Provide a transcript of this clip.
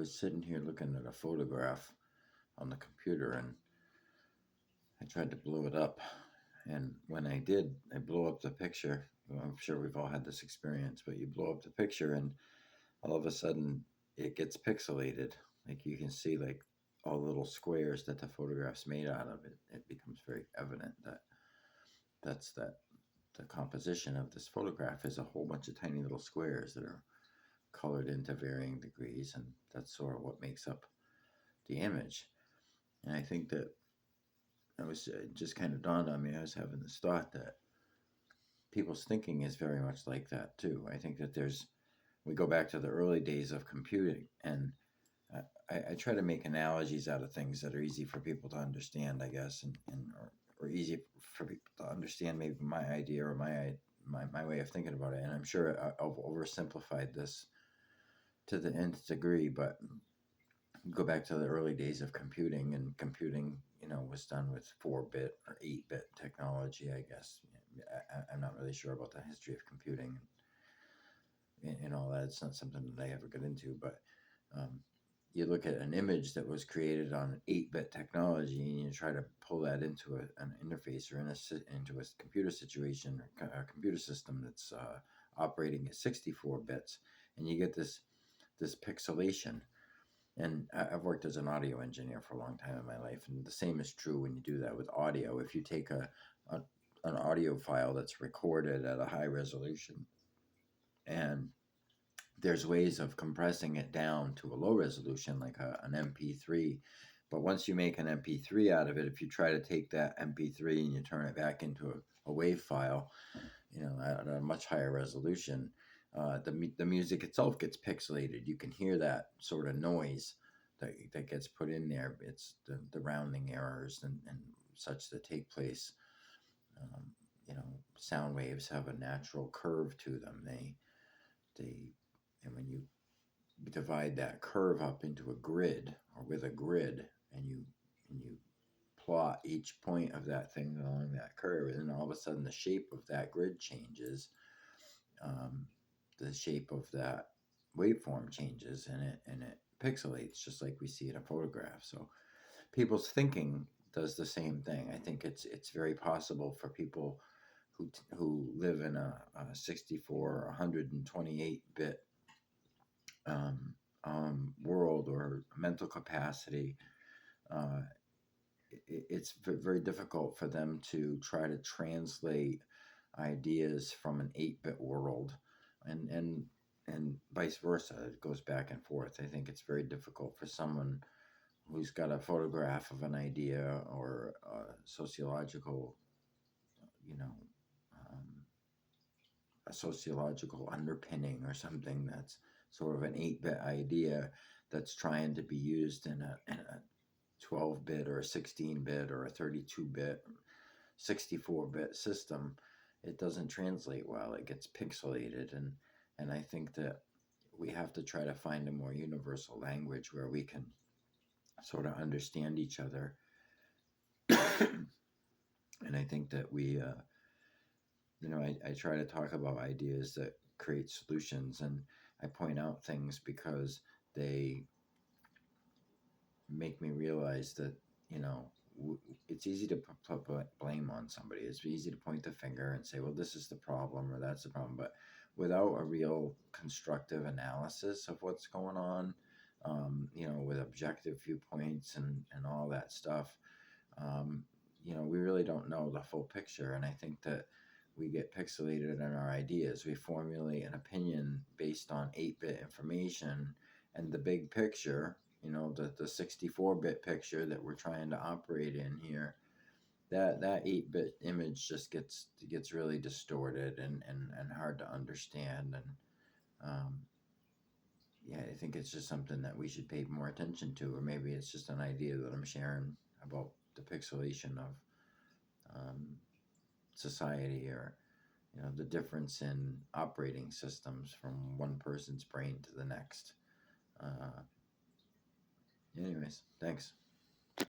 was sitting here looking at a photograph on the computer, and I tried to blow it up. And when I did, I blow up the picture. Well, I'm sure we've all had this experience, but you blow up the picture, and all of a sudden it gets pixelated. Like you can see, like all the little squares that the photograph's made out of. It becomes very evident that that's that the composition of this photograph is a whole bunch of tiny little squares that are colored into varying degrees, and that's sort of what makes up the image. And I think that I was just kind of dawned on me. I was having this thought that people's thinking is very much like that too. I think that we go back to the early days of computing, and I try to make analogies out of things that are easy for people to understand, I guess, or easy for people to understand maybe my idea or my way of thinking about it. And I'm sure I've oversimplified this to the nth degree, but go back to the early days of computing, and computing, was done with 4-bit or 8-bit technology, I guess. I'm not really sure about the history of computing and all that. It's not something that I ever get into, but you look at an image that was created on 8-bit technology, and you try to pull that into an interface or into a computer situation or a computer system that's operating at 64 bits, and you get this pixelation. And I've worked as an audio engineer for a long time in my life, and the same is true when you do that with audio. If you take an audio file that's recorded at a high resolution, and there's ways of compressing it down to a low resolution, like an MP3. But once you make an MP3 out of it, if you try to take that MP3 and you turn it back into a WAV file, at a much higher resolution, the music itself gets pixelated. You can hear that sort of noise that gets put in there. It's the rounding errors and such that take place. Sound waves have a natural curve to them. And when you divide that curve up into a grid or with a grid, and you plot each point of that thing along that curve, and then all of a sudden the shape of that grid changes. The shape of that waveform changes, and it pixelates just like we see in a photograph. So people's thinking does the same thing. I think it's very possible for people who live in a 64 or 128-bit world or mental capacity. It's very difficult for them to try to translate ideas from an 8-bit world, and vice versa. It goes back and forth. I think it's very difficult for someone who's got a photograph of an idea or sociological, a sociological underpinning or something that's sort of an 8-bit idea that's trying to be used in a 12-bit or a 16-bit or a 32-bit, 64-bit system. It doesn't translate well. It gets pixelated, and I think that we have to try to find a more universal language where we can sort of understand each other. And I think that we, I try to talk about ideas that create solutions, and I point out things because they make me realize that, it's easy to put blame on somebody. It's easy to point the finger and say, well, this is the problem or that's the problem. But without a real constructive analysis of what's going on, with objective viewpoints and all that stuff, we really don't know the full picture. And I think that we get pixelated in our ideas. We formulate an opinion based on 8-bit information, and the big picture, the 64-bit picture that we're trying to operate in here, that 8-bit image just gets really distorted and hard to understand. And I think it's just something that we should pay more attention to, or maybe it's just an idea that I'm sharing about the pixelation of society, or the difference in operating systems from one person's brain to the next. Anyways, thanks.